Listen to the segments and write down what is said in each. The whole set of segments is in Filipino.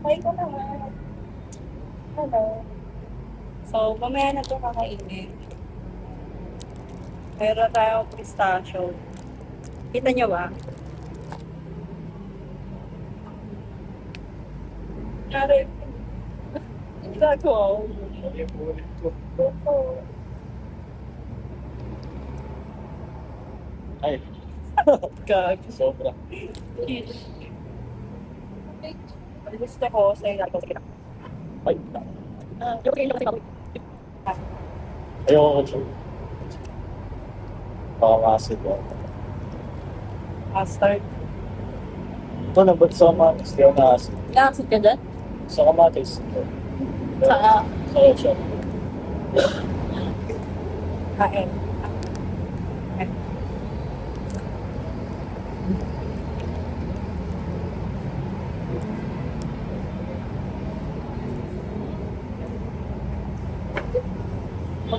Ay ko naman. Hello. So, mamaya na ito kakainin. Meron tayong pistachio. Kita niyo ba? Nari. Ginagawa ko. Ay, Gag. sobra. Gusto ko sa ginagawa kita. Ay, Yung kayo kasi ako. ayoko ko siya. Baka masid ko. Start. Ito na ba't sa kamatis? Di ako naasid. Nakasit ka dyan? Sa kamatis. Sa Sa ketchup. kain.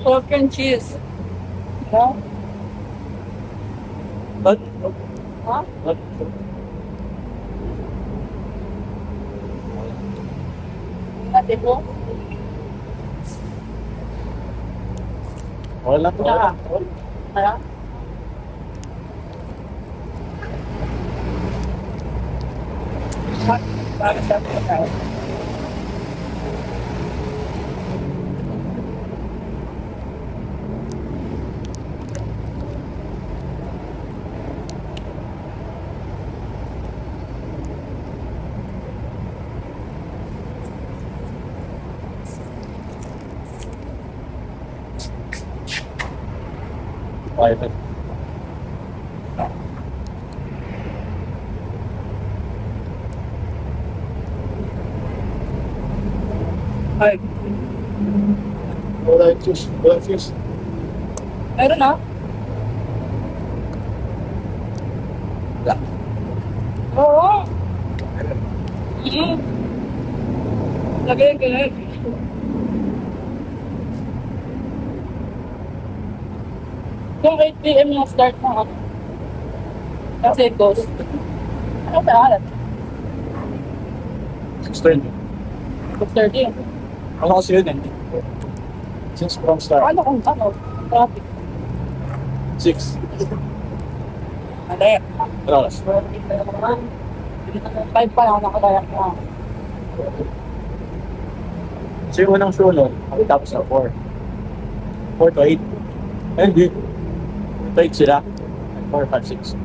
Pork and cheese. No? Ba't? Ha? Ba't? Natin mo? Wala. Wala. Wala? Bakit sa tayo? Private. Ay, Wala yung juice. Wala yung juice. meron na? Wala. Oo. Lagay ko na. Yung 8 p.m. yung start na ako. Kasi ghost. Ano ba alat? 6:30. 6:30. Ano kasi yun eh? Since from start. Ano kung ano? Traffic. 6. Mali. Ano oras? 5 pa lang nakadayak na. So yung unang show nun, tapos na 4. 4 to 8. Eh, hindi. 4 to 8 sila. 4, 5, 6.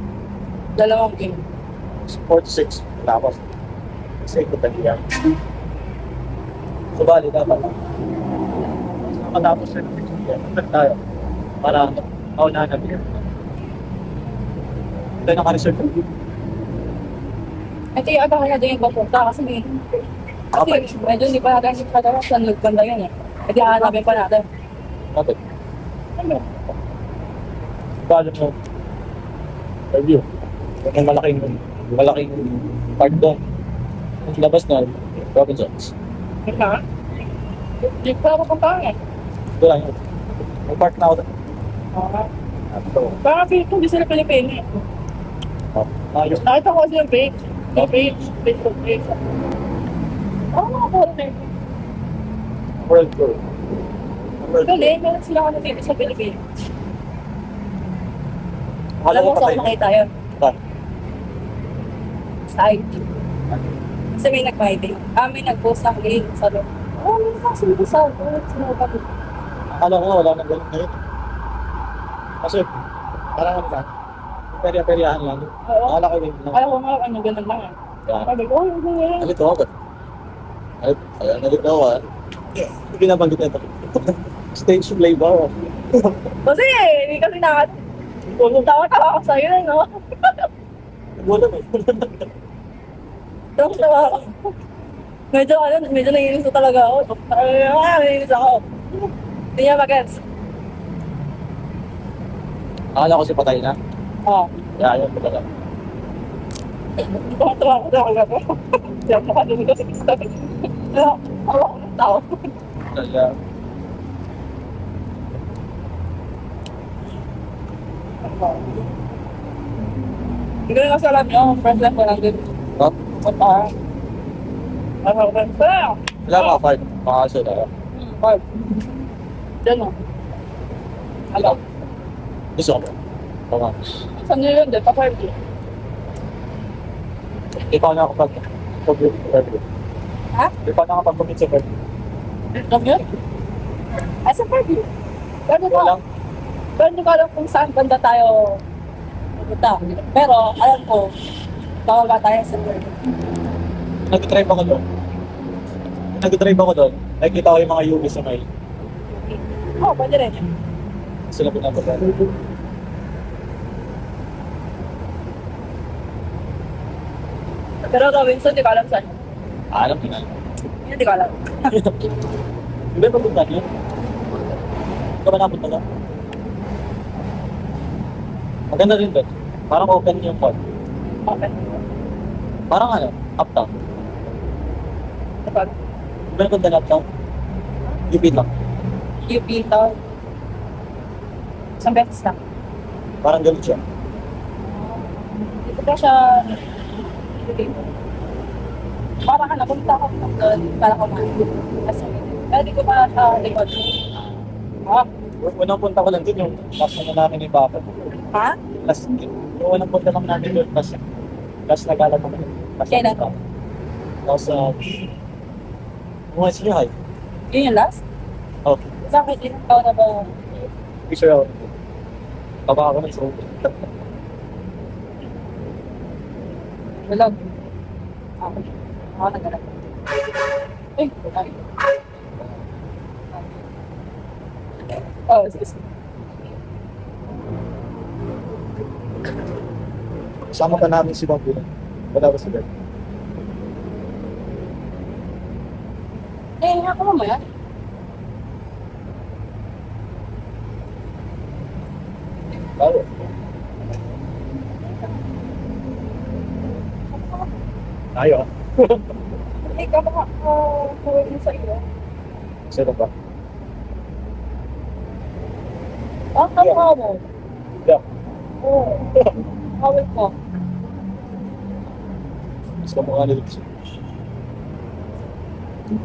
Dalawang game. 4 to 6. Tapos, 6 to 10 yan. So, bali, dapat. Nakatapos na yung 6 yan. Punta tayo. Para, maunahan na beer. Ito yung naka-reserve yung beer. Ito yung agahan na din yung papunta kasi medyo hindi pa natin yung saan nagbanda yun eh. Hindi hahanapin pa natin. Bakit? Ano? Bali mo. Review. Yung malaking part doon. Yung labas na, Robinsons. Ha? Hindi pa ako punta eh. Ito lang yun. May part na ako doon. Ito. Parang feel ko hindi sila Pilipino eh. Oh, ayos. Nakita ko kasi yung page. Yung page. Facebook page. Oo mga foreigner. World tour. World tour. Galing, meron sila ano dito sa Pilipinas. Alam Alam mo mo saan patay. nakita yun? Saan? Sa IT. Kasi may nag-fighting. May nag-post ng link sa loob. May kasi sa loob. Akala ko wala nang ganun ngayon. Kasi, parang ano lang, perya-peryahan lang. Oo. Akala ko ganun lang. Ayaw ko nga, ano, ganun lang eh. Yan. Sabi ko, oh, yung ganyan. Nalito ako. Ayun, nalito ako. Hindi binabanggit na ito. Stage play ba? Kasi, hindi kasi tawa-tawa ako sa'yo, no? Wala eh. Tawa-tawa ako. Medyo naiinis ko talaga ako. Naiinis ako. Hindi niya mag-gets. Akala ko si patay na. Oo. Kaya yun, talaga. Tawa-tawa ako talaga ako. Hindi ako nakadumi ko sa pista. Tawa ako ng tao. Kaya, Hindi ko na kasi alam yun. First time ko lang din. no? Punta. Wala ka, 5. Makakasya tayo. 5. Diyan o. Alam. Gusto ko. Tama. Saan nyo yun? Pa 5. Ikaw na kapag Ha? Ikaw na kapag commit sa bird. Alam yun? Ay, sa 5 yun. Pero Ikaw lang. hindi ko alam kung saan banda tayo pupunta. Pero alam ko, bababa tayo sa 5. Nag-drive ako doon. Nag-drive ako doon. Nakikita ko yung mga UV sa may Oo, pwede rin. sila pinapagod. Pero Robinson, di ko alam saan. Alam ko na. Yun, di ko alam. Di ba yung papunta niyo? Hindi ka ba napunta doon? Maganda rin doon. Parang open yung pod. Okay. Parang ano, uptown. Kapag Di ba napunta na uptown? UP lang. UP Town. Isang beses lang. Parang ganun siya. Dito pa siya. Parang ano, pumunta ako doon para kumain. Kasi, pero di ko pa siya likod. Ah, Unang punta ko lang doon yung last na namin ni Papa. ha? Last, yung unang punta lang namin doon, last nagala ko kami. Kailan? Tapos, mga senior high. Yun yung last? Oh, Bakit ilang taon na ba? picture ako. Baba ako ng show. Vlog. Ako nagala. Ay, ay. Oh, sige. Kasama pa namin si Bambu. Wala ba si Ben? Eh, ako mamaya. Bago. Tayo. Eh, kapag kuwin mo sa iyo. Sino ba? Ah, kamukha mo. Yeah. Oo. Kawin ko. Mas kamukha ni Lipsi.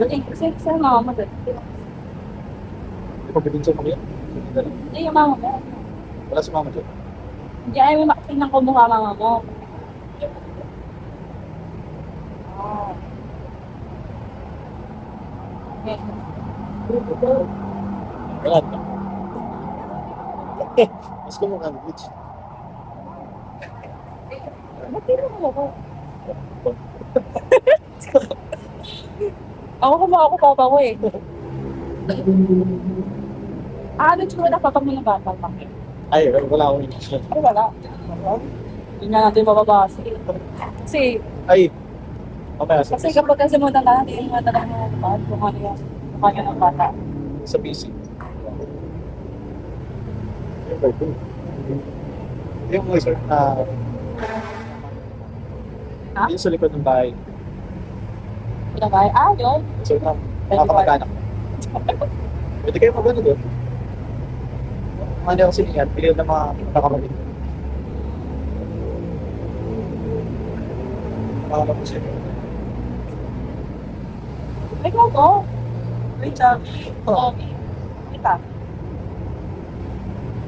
Eh, kasi sa mama mo doon. Hindi pa bitin sa mga yan. Eh, yung mama mo. Wala si mama dyan. Hindi ayaw mo makatingnan ko mukha mama mo. Oh. Okay. Wala na. Mas kamukha ni Lipsi. Ba't tingnan mo ako? Ako kumaka ako papa ko eh. Ano tsura na papa mo ng bata pa? Ay, wala akong intention. Ay, wala. Hindi nga natin mababasa. Kasi, Ay, mamaya sa kasi kapag kasi mo tanda natin, yung mga talagang mga bata, kung ano yung mukha niya ng bata. sa PC. Yung mga sir na Ha? yung sa likod ng bahay. Pinagay, yun. So, mga kamag-anak. Pwede kayo mag-ano doon. Ano yung sinihan, pili ng mga kakamagin. Mga po siya. Ay, ko to. Ay, sabi. Sabi. Kita.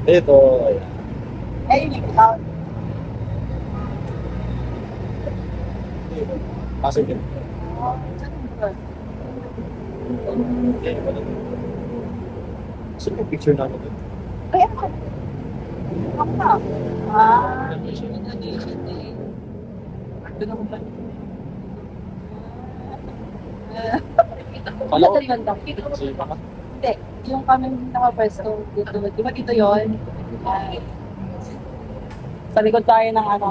Ito, ayan. Eh, yun yung ikaw. Pasok yun. Saan yung picture namin doon? Ay, ako. Ako na. Doon ako ba? Kala ko- Dali banda. Kasi baka, Hindi. Yung kami nakapwesto dito. Di ba dito yun? Ay. Sa likod tayo ng ano,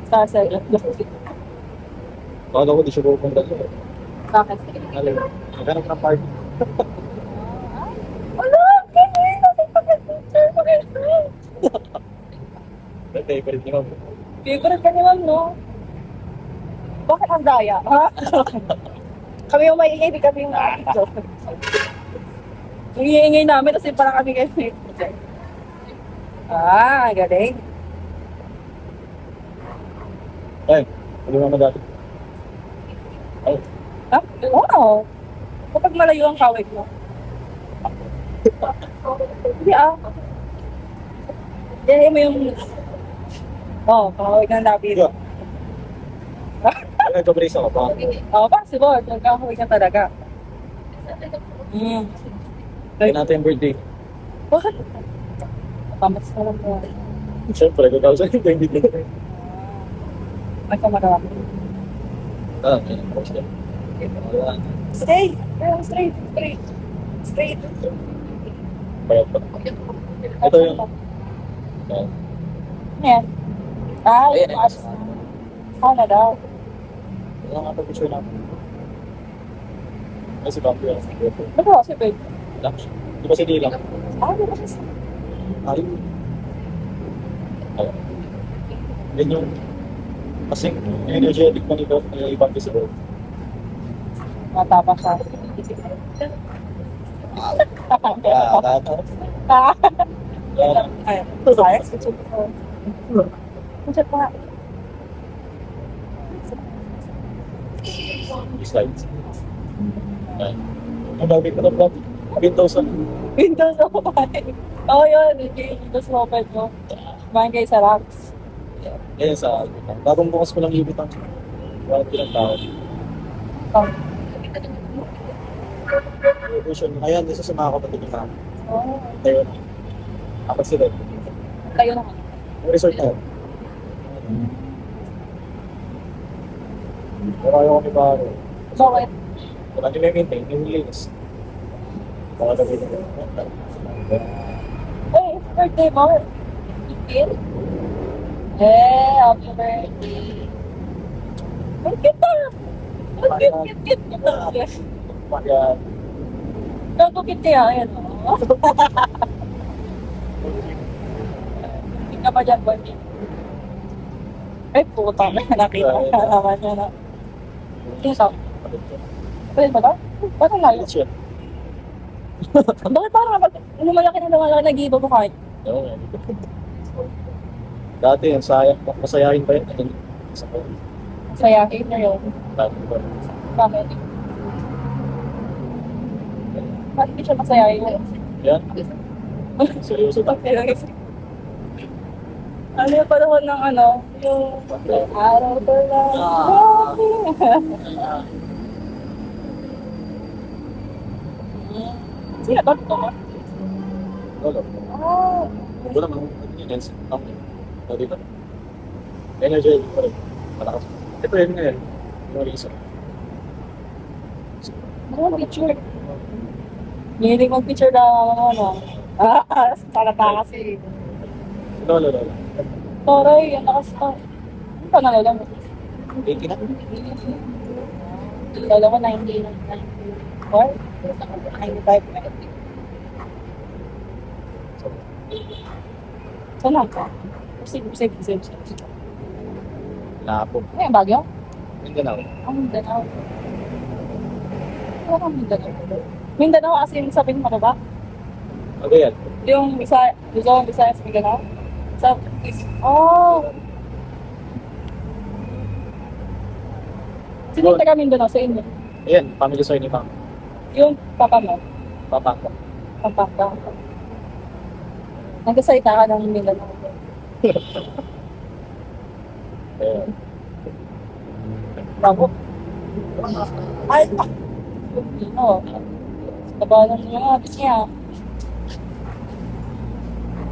sa kala ko di siya pupunta doon. Bakit? Alam, naghanap ng party. Wala! Ganyan! Nakipag-picture ko ganyan. Favorite ni Ma'am. Favorite ka ni Ma'am, no? Bakit ang daya? Ha? Kami yung maingay, di kami yung joke. Yung iingay namin, kasi parang kami kayo. Galing. Ay, hindi naman dati. Ay, Ah, wow. Kapag malayo ang kawig mo. Hindi ah. Yan mo yung... kawig ng labi. Yeah. Ay, nagka-brace ako pa. Possible. Nagkakawig na talaga. Kaya natin yung birthday. Bakit? Tamas ka lang mo. Siyempre, gagawin sa hindi ko. May kamarami. Ayun. Wala. Stay! Straight. Straight. Bayad pa. Ito yung... Ayan. Ayan. Ay, Ayan, mas. Na daw. Wala nga pag-picture natin. Ay, si Bambi. Ano ba kasi, babe? Di ba si Dilang? Di ba kasi? Ay. Ayan. Yan yung... Kasi energetic mo nito ay ibang visible. Matapa siya. Ay, sayang. Check pa. Slides. Ayan. Ang bagay ko na vlog. Windows on. Windows open. Oo, yun. Windows open mo. Kumain kayo sa racks. Ayan sa bagong bukas ko lang ibitang. Wala bilang tao. Vision. Ayan, isa sa mga kapatid ng namin. Oo. Ayun. Ako sila. Kayo naman. Yung resort na yun. Pero ayaw ko ni Baro. Bakit? Wala nyo na-maintain, yung linis. Baka na rin. Hey, it's birthday mo. 15? Happy birthday. Ang cute ah. Ang cute. Ayan. Gagawin kaya, ayan. Hindi ka pa dyan, birthday. Ay, puta na. Nakita ka naman niya na. Kisa. Pwede ba ito? Parang layo. It's yun. Bakit parang kapag lumalaki na nag-iiba mo kahit? Oo. Dati yung sayang, masayahin pa yun. Sa ko. Sayahin na yun. Dati pa. Bakit? Bakit hindi siya masayahin? Yan. Seryoso ta. Ano yung panahon ng ano? Yung araw ko lang. Sino ba ito mo? Lolo. Ah, Wala naman. Yun. Dati pa. Energy pa rin. Malakas. Ito yun ngayon. Yung reason. mga picture. Hiling mag-picture na ano. Salata kasi. Lolo. Toray, ang lakas pa. Ano pa nalala mo? 80 na. Lala ko 90. What? 95 na. Saan ka? Save. Lapo. Ano yung Baguio? Mindanao. Ang Mindanao. Ano ang Mindanao? Mindanao kasi yung sabihin mo ba? Ano yan? Yung Luzon, Visayas, Mindanao? Sa oh! Sino yung taga Mindanao sa inyo? Ayan, family soy ni Ma'am. Yung papa mo? Papa ko. Pampanga. Nagkasalita ka ng Mindanao. Ayan. Bravo. Ay! Ano? Tabalan mo yung abis niya.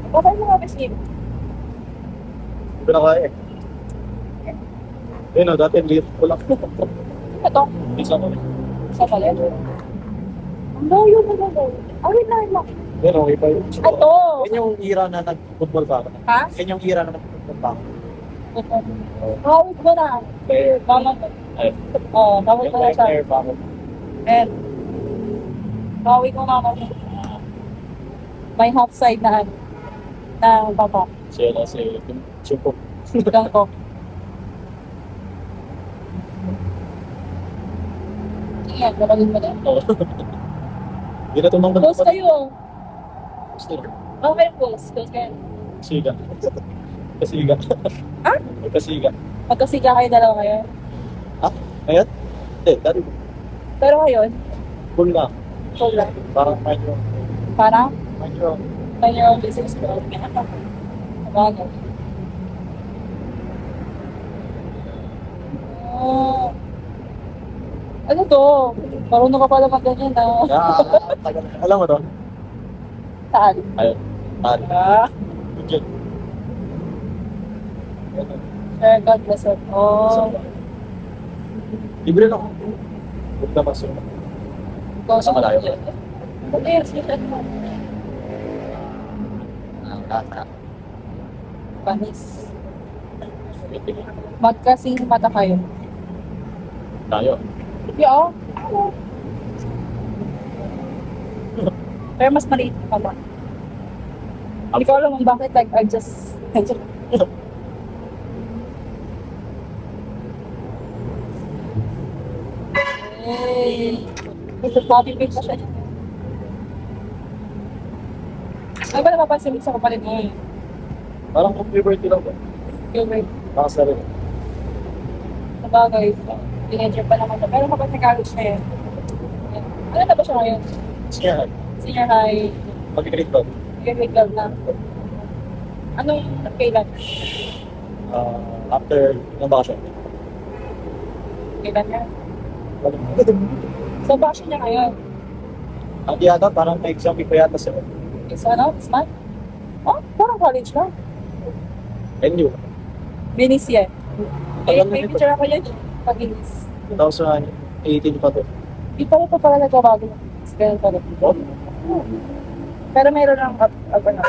Bakit yung abis niya? Hindi ko na kaya eh. Ayun o, dati liit ko lang. Ito? Isa ko. Sa palit? Ang layo mo na daw. Awin na yun. Ayun o, iba yun. Ito! Yan yung era na nag-football pa ako. Ha? Yan yung era na nag-football pa ako. Hawig mo na. Mama mo. Ay, Oo, hawig yung mo na siya. player pa ako. And, hawig mo na ako. May half side na ano. Na baba. Siya na si Chupo. Lang ko. Yan, gawin mo na. Oo. Hindi na tumang Close kayo. Gusto na. Okay, close. Close kayo. Kasiga. Kasiga. Ha? Kasiga. Magkasiga kayo dalawa ngayon. Ha? Ngayon? Hindi, dati. Pero ngayon, Full na. so lang. Parang mind your own. Parang, Mind your own. when your own business ko. Bagay. Ah, ano to? Marunong ka pala mag-ganyan ah. Tagal. Alam mo to? Saan? Ayun. Tali. Ah, Legit. share God bless it. Oh. Libre lang. Huwag na mas yun. Sa malayo. Yes, you can. Panis. Magkasing mata kayo. Tayo. Yeah. Pero mas maliit ka ba? Hindi ko alam kung bakit I just... Hey! Happy pig pa siya. Ano ba napapansin mo sa kapalit mo? Parang kung liberty lang ba? Yung may Nakasarili. sabagay. Teenager pa naman siya. Pero kapag nag-college na yun. Ano na ba siya ngayon? Sige, Senior high. mag-grade ba? Grade 12 na. Anong kailan? After ng bakasyon. Kailan niya? So, bakit niya ngayon? Ang yata, parang may exam week pa yata sila. Is ano? This month? Oh, parang college lang. NU. Binis yan. Tagal na May nito. picture ako yan. Pag-inis. 2018 pa to. Di pa ko pa pala nagbabago ng spell pala. Oh, Pero mayroon ng ano.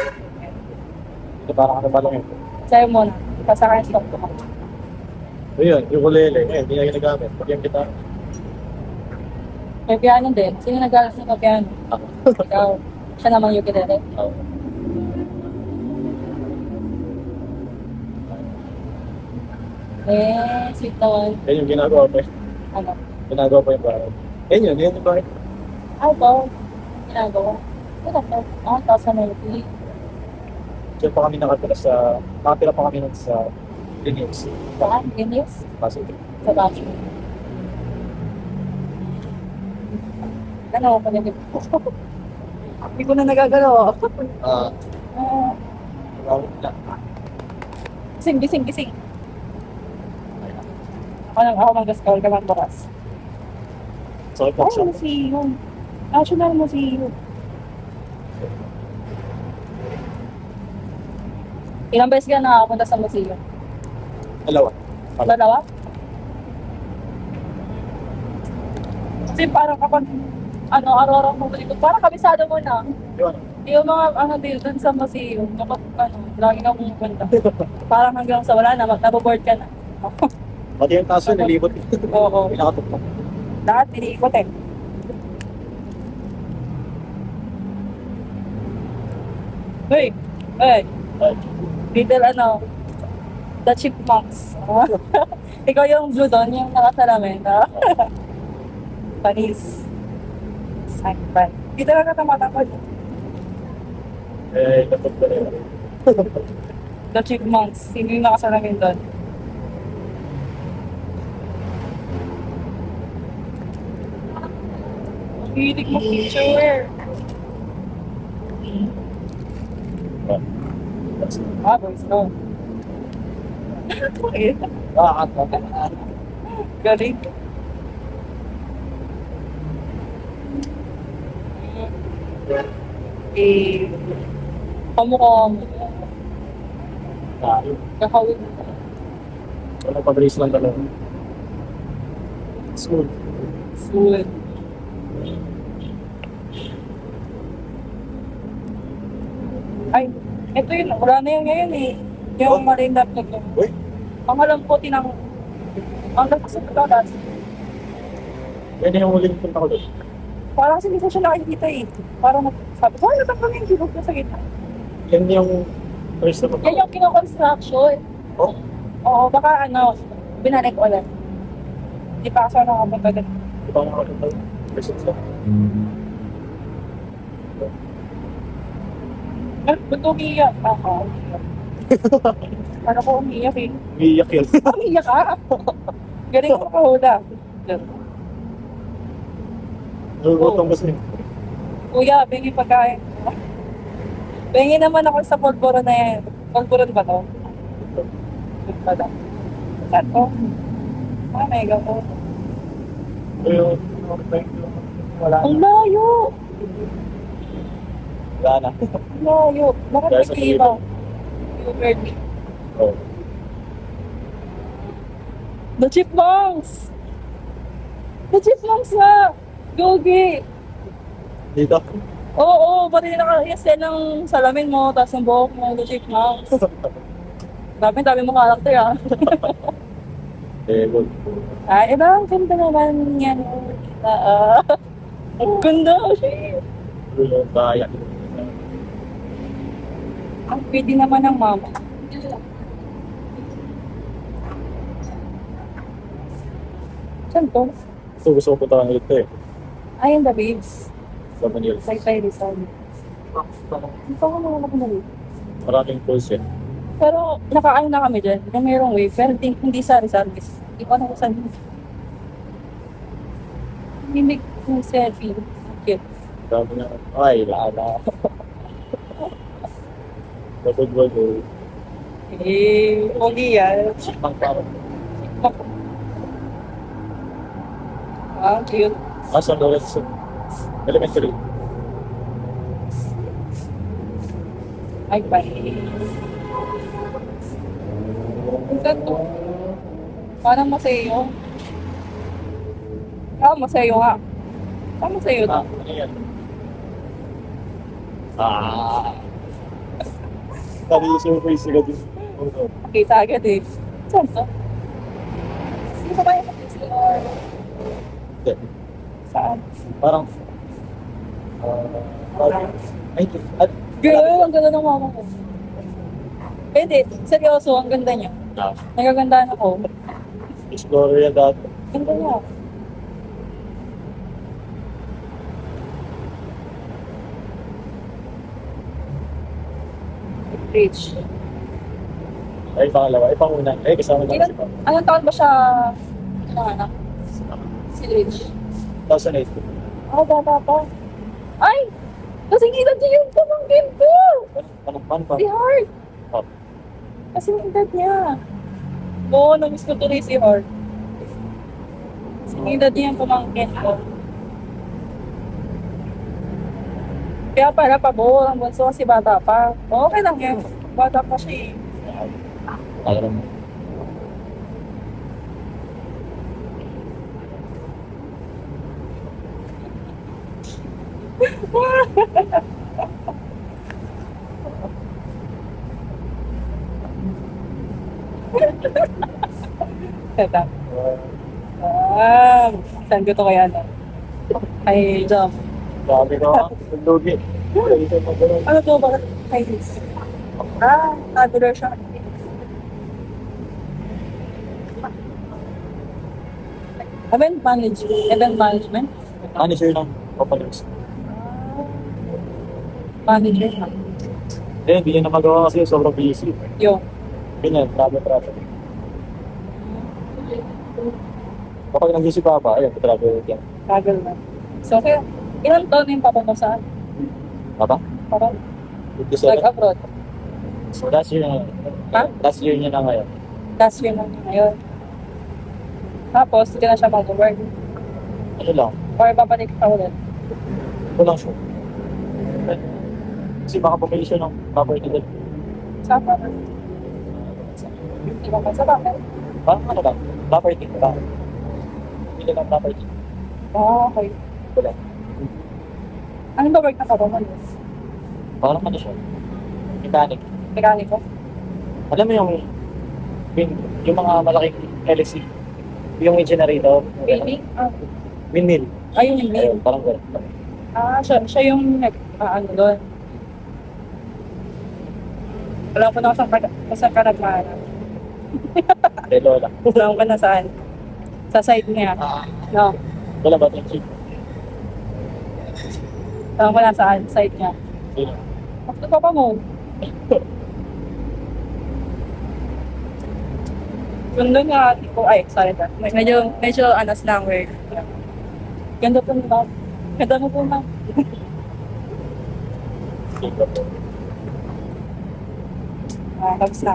ito parang ano ba lang yun. Sa'yo muna. Pasakayan stop ko. So yun, ukulele. Eh, hindi na ginagamit. Pag yung kita. May piano din. Sino nag-alas ng piano? Ako. Ikaw. Siya naman yung ukulele. Oh. Eh, sweet naman. Yan yung ginagawa pa. Ano? Ginagawa pa yung bahay. Yan yung bahay. Ay, ba? Ginagawa. Ito na. Ah, tasa na yung Diyan pa kami nakatira pa kami nun sa Linux. saan? Genius? Pasig. Sa bathroom. Ano, panigid ko. Hindi ko na nagagalaw. Ah, Ah, gising, gising, gising. Ako mag-scowl ka man bukas. so Ay, ipag ano si yun? National mo si yun. Ilang beses ka nakakapunta sa museo? Dalawa. Dalawa? Kasi parang kapag araw-araw mo dito, parang kabisado mo na. Yun. Yung mga dito dun sa museo, kapag lagi ka pumupunta. Parang hanggang sa wala na, naboboard ka na. Pati yung taso, nilibot. Oo. Pinakatuktok. Lahat iniikot eh. Hey! Hey! Little the chipmunks. Ikaw yung blue doon, yung nakasalamin. Panis. Sakpan. Dito lang katamatakot. Eh, dapat ba rin? The chipmunks. Sino yung nakasalamin doon? Hilig mo picture. Ah, boys, no. Okay. Galing. Eh, kamukha mo. Kakawin mo. Walang pag-raise lang talaga. Smooth. Smooth. Ay, ito yun. Wala na yun ngayon eh. Yung maling laptop ko. Uy, Ang alam ko, ang lakas sa pagkakas. yan yung huling punta ko doon. Parang kasi hindi ko siya nakikita eh. Parang sabi ko, ano tapos yung gilog ko sa gitna? Yan yung first na punta Yan yung kino-construction. Oh, Oo, baka binalik ulit. Hindi pa kasi nakapunta doon. di ba makapunta doon? First na. Ba't umiiyak? Ako, umiiyak. Ano ko umiiyak eh? Umiiyak yun. Umiiyak ka? Galing ko pa hula. Nagugutom kasi. Kuya, bengi pagkain. Bengi naman ako sa polvoro na yan. Polvoron ba to? Yun pala. Saan to? Ah, mega po. Pero, wala Ang na. layo! Wala na. Ang layo. Bakit Dahil may sa kiba? Uber. Oh. The Chipmunks! The Chipmunks nga! Gogi! Dito. Oo, pati naka-extend ng salamin mo, tapos ng buhok mo, The Chipmunks. Grabe, dami mo karakter ah. Eh, good. Ay, iba, ang ganda naman yan. Ang ganda, shit. Pero, kaya. Ang pwede naman ng mama. Saan to? Gusto ko punta ng ito eh. Ay, the babes. Sa Manila. Say Rizal. Ito ko mga nakunali. Maraming pools eh. Pero nakaano na kami dyan, na mayroong wave, pero hindi sa Rizal. Hindi ko alam kung saan. Hindi yung selfie. Cute. Sabi na, ay, lala. Sa football ko, Eh, pogi yan. pang parang. Ah, cute. San Lorenzo. Elementary. Ay, bye. Ang ganda. Parang masayo. Ah, masayo nga. Ah, masayo to. Ano yan? Sabi yung surprise sila din. Nakita agad eh. Saan to? Hindi ko ba yung or Hindi. saan? Parang, ay, at, Girl, ang ganda ng mama ko. Pwede, seryoso, ang ganda niya. Nagagandaan ako. Explorer yan dati. Ganda niya. Rich. Ay, pangalawa. Ay, panguna. Ay, kasama naman si Papa. Anong taon ba siya anak? Si Rich. 2008. Oh, bata pa. Ay! Kasing edad niya yung pamangkin ko! Paano pa? Si Hart! Oh. Kasing edad niya. Oo, namiss ko tuloy si Hart. Kasing edad niya yung pamangkin ko. Kaya pala pabor, ang bunso kasi bata pa. Okay lang yan. Bata pa siya eh. Alam mo. Teta. Ah, saan ko to kaya na? Ay, jump. Sabi ko, lugi. Ano to ba? Ay, this. Ah, tabular siya. Event management. Manager ng Papalos. Manager. Eh, hindi niya na magawa kasi sobrang busy. Yung. Ganyan, travel. Kapag nandiyan si Papa, ayun, travel yan. Travel na. So, kaya, ilang taon na yung papa mo saan? Papa? Parang 57. nag-abroad. So, last year na. Ha? Last year niya na ngayon. Last year na niya ngayon. Tapos, hindi na siya mag-work. Ano lang, Or babalik ka ulit. walang show. Kasi baka bumili siya ng property doon. Saan pa? Di ba pa sa bakit? Parang ano lang, property. Parang, bili ng property. Ah, okay. Wala. Anong ba work na papa mo? Parang ano siya, mechanic. Mekaniko? Alam mo yung mga malaking LSC, yung generator, Baby? Ah, windmill. ayun yung name. Ayun, parang gano'n. Ah, siya yung ano doon. Alam ko na kung saan ka nagmana. Eh, lola. Alam ko na saan. Sa side niya. No. Wala ba itong chip? Alam ko na saan. Side niya. Sino? Bakit pa pa mo? Ganda nga. Ay, sorry ka. Medyo anas lang word. Ganda po nila. Ganda mo po, ma'am. Tapos na.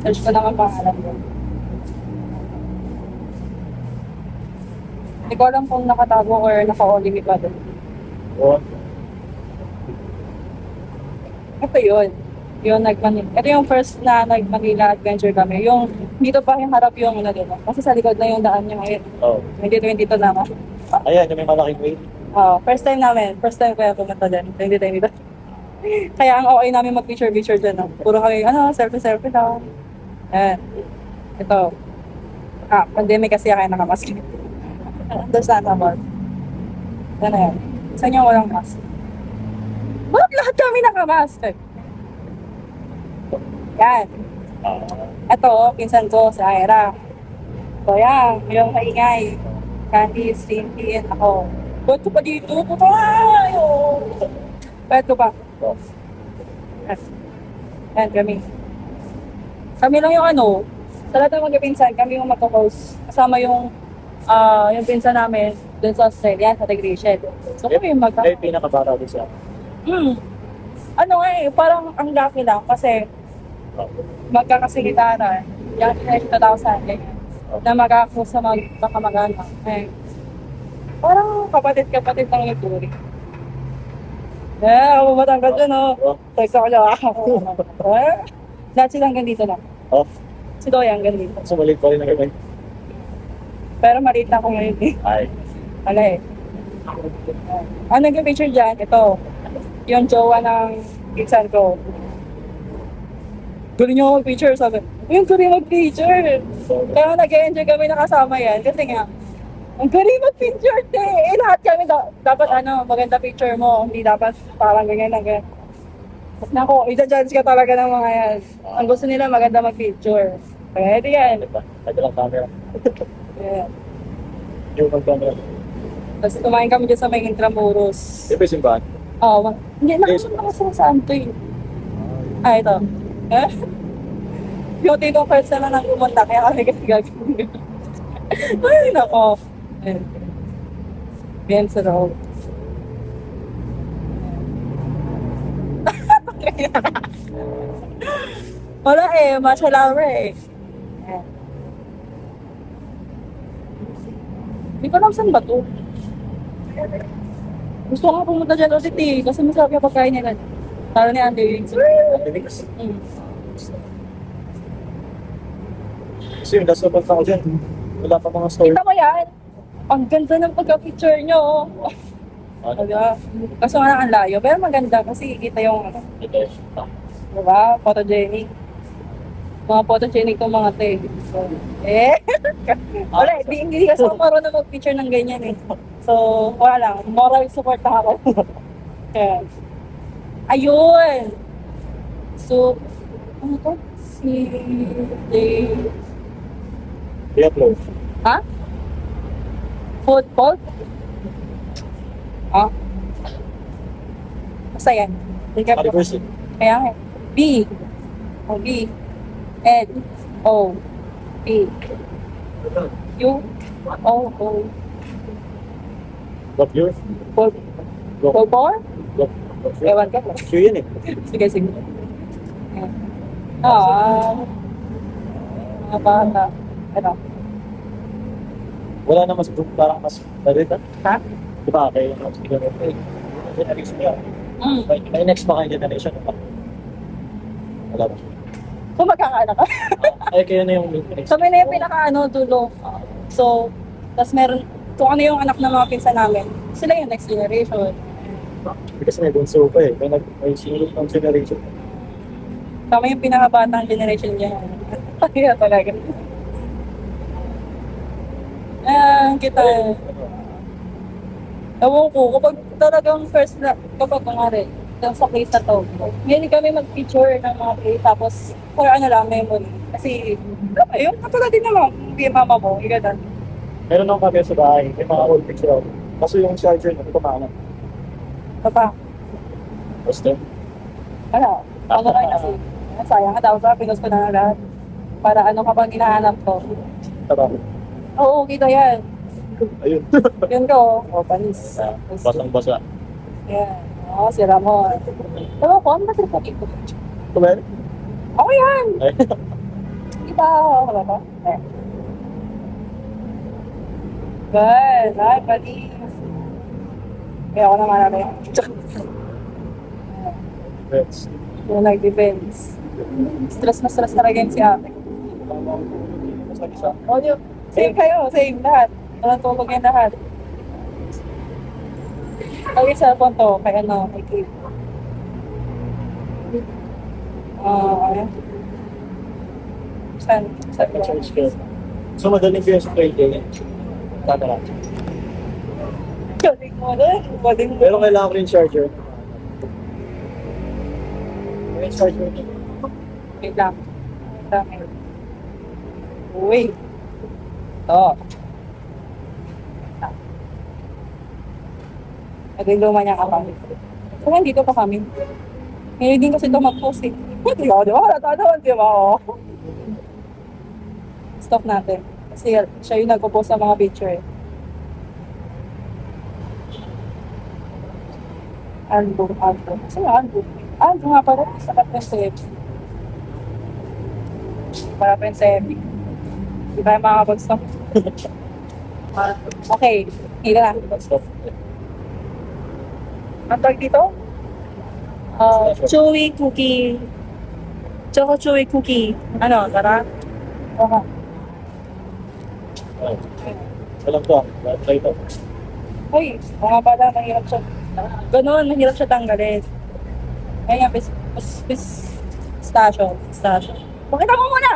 Search ko lang ang pangalan mo. Hindi ko alam kung nakatago or naka-only pa doon. Oo. Ito yun. Yung nag-Manila. Ito yung first na nag-Manila adventure kami. Yung dito pa yung harap yung ano dito. Kasi sa likod na yung daan niya ngayon. Oo. 2022 naman. Ayan, yung may malaking wave. First time namin. First time ko yung pumunta dyan. 2022. Kaya ang okay namin mag-picture-picture dyan. No? Puro kami, selfie-selfie lang. Ayan. Ito. Pandemic kasi kaya nakamask. Understandable. Yan na yan. Saan yung walang mask? Bakit lahat kami nakamask? Yan. Ito, pinsan ko, si Ira. So yan, yung maingay. Candice, Cindy, and ako. Ba't ko pa dito? Tayo! Ba't ko pa? Yan, kami. Kami lang yung sa lahat ng magpinsan, kami yung magkakos. Kasama yung pinsan namin dun sa Australia, sa Tigration. So kami yung May pinakabata doon siya. Parang ang lucky lang kasi magkakasigitaran. Yan, 2000, ganyan. Na magkakos sa magkamag-anak. Parang kapatid-kapatid ng Luturi. Kamubatang ka dyan, Text ako dyan. Lahat silang ganito lang. Si Doya ang ganito. So, maliit pa rin ang gawin. Pero maliit na ako ngayon eh. Ay. Wala eh. Ang nag-picture dyan, ito. Yung jowa ng pinsan ko. Gusto niyo mag-picture, sabi. Yung galing mag-picture. Kaya nag-enjoy kami nakasama yan. Kasi nga, ang galing mag-picture, lahat kami dapat maganda picture mo. Hindi dapat parang ganyan na ganyan. Nako, isa-judge ka talaga ng mga yan. Ang gusto nila maganda mag-picture. Pwede yan. Pwede lang camera. Yeah. Yung mag-camera. Tapos kumain kami dyan sa may Intramuros. Di ba yung simbahan? Hindi, nakasama ko sa santo eh. Ito. Yung tinong first na lang pumunta, kaya kami kasi gagawin. Ay, nako. Bien sa road. Wala mashallah eh. Hindi ko alam saan ba to. Gusto ko nga pumunta dyan ulit kasi masarap yung pagkain nila. Lalo ni Andy. Phoenix. Kasi yung last na punta ko dyan, wala pa mga store. Kita mo yan? Ang ganda ng pagka-picture nyo. Kaso nga ang layo, pero maganda kasi kita yung diba? Photogenic. Mga photogenic itong mga te. So, wala, hindi kasi ako marunong mag-picture ng ganyan eh. So, wala lang. Moral support na ako. Kaya, ayun! So, ano to? Si I-upload. Ha? Food fault? Basta yan. Anniversary. Kaya nga. B. B. N. O. P. U. O. O. Love you. Four. Four? Love you. Ewan ka. Q yun eh. Sige, sige. Mga bata. Ano? Wala na mas parang mas darita. Ha? Di ba? Kaya yung generation niya. May next ba kayong generation? Wala ba? Kung magkakaanak ka. Ay, kaya na yung next. Kami na yung dulo. So, tas meron, kung ano yung anak ng mga pinsan namin, sila yung next generation. Kasi may bunso pa eh. May sinulog ng generation. Kami yung pinakabatang generation niya. Kaya talaga. Kita. Ewan ko, kapag talagang first na, kapag kumari, sa place na to, hindi kami mag-picture ng mga place, tapos for memory. Kasi, alam mo, yung katulad din naman, hindi mama mo, ganun. Meron akong kami sa bahay. May mga old picture ako. Kaso yung charger na, ito maanap. Papa, Basta. ano rin kasi, sayang nga daw sa pinos ko na lahat. Para kapag hinahanap ko. Taba. Oo, kita yan. Ayun. Yun ko, o, panis. Basang-basa. Yan. Oo, si Ramon. Ewan ko, ano ba trip ko dito? Ito ba yan? Ako yan! Ay, Iba ako ba ito? Eh. Good. Ay, panis. Kaya ako naman natin. friends. Yung nag-defense. Stress na stress talaga yun si ate. Isa-isa. O, yun. Same kayo, same lahat. Walang tulog yan lahat. Lagi cellphone to, kaya ano, kay Kate. Ayan. Saan? Saan ba? Charge ko. So, madaling ko yung sa trade Tatara. Galing mo na. Galing mo. Pero kailangan ko yung charger. May charger ko. Wait lang. Wait lang. Wait. Ito. Ito yung luma niya kami. So, nandito pa kami. Ngayon din kasi ito mag-post eh. Di ba? Di ba? Halata naman, di ba? Oh. Stop natin. Kasi siya yung nagpo-post ng mga picture eh. Album. Kasi yung album. Album nga pala. Sa Kapensep. Para Pensep. Di ba yung mga kapag-stop? Okay. Hila na. Stop. Ang tawag dito? Chewy cookie. Choco chewy cookie. Ano, tara? Okay. Ay. Alam ko. Try ito. Uy, mga pala, mahirap siya. Ganun, mahirap siya tanggalin. Ngayon, pistachio. Pakita mo muna!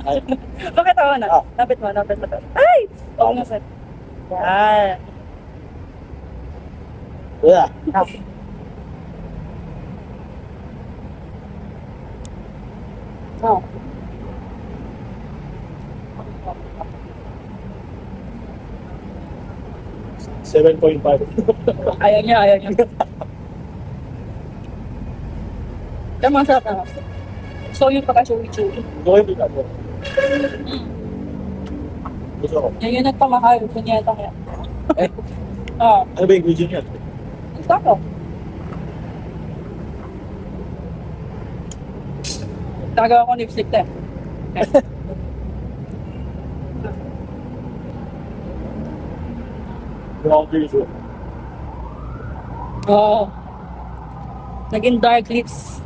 Ay. Pakita mo na. Ah. Lapit mo. Ay! Oo nga, sir. Yan. Yeah. Ah. Oh. 7.5. Ayaw niya. Kaya masarap na. So, yung pagka-chewy-chewy. Gusto ko yung pinagawa. Gusto ko. Yan yung nagpamahal. Kunyeta kaya. Eh, Ah, ano ba yung ingredient yan? gusto ko. Tagawa ko lipstick na. Brown juice. Oo. Naging dark lips.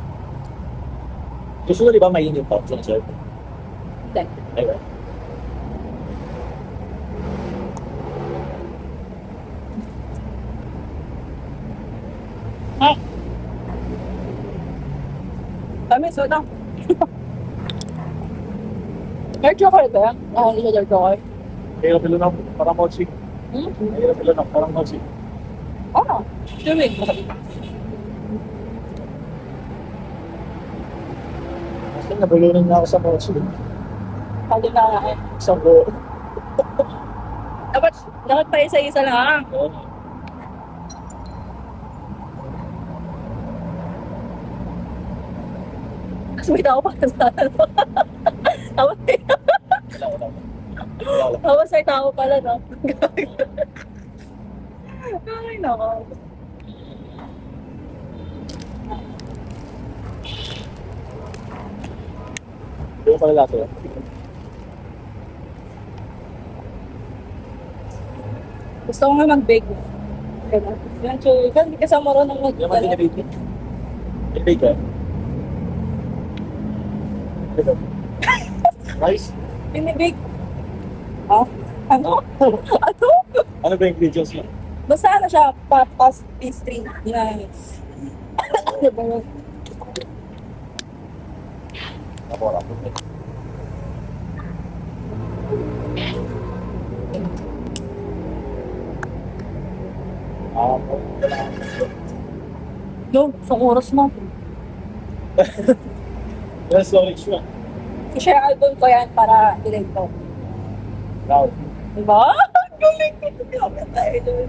Gusto ko di ba mainit pa sa serve? Hindi. Ayun. Ay. Kami, soda. Dark chocolate ba yan? Oo, hindi siya dark chocolate. Kaya pilo na parang mochi. Hmm? Kaya pilo na parang mochi. Oo. Chewy. Kasi nabulunan na ako sa mochi. Pagod na nga eh. Isang buo. Dapat pa isa-isa lang. Oo. Tapos may tao pa sa Tapos tapos may tao pala, no? Ay, nako. Yung pala lahat. Gusto ko nga mag-bake. Ganun. Yan, chewy. Hindi kasi marunong mag- Yung mga tinibig. Tinibig ka? Ito. Rice? Binibig. Ha? Ano? Ano? Ano ba yung ingredients mo? Basta ano siya, pastry. Nice. Ano ba yun? Napora ko. Yo, sa oras mo. Yes, storage mo. I-share album ko yan para delete ko. Now. Diba? Galing ko. Grabe tayo doon.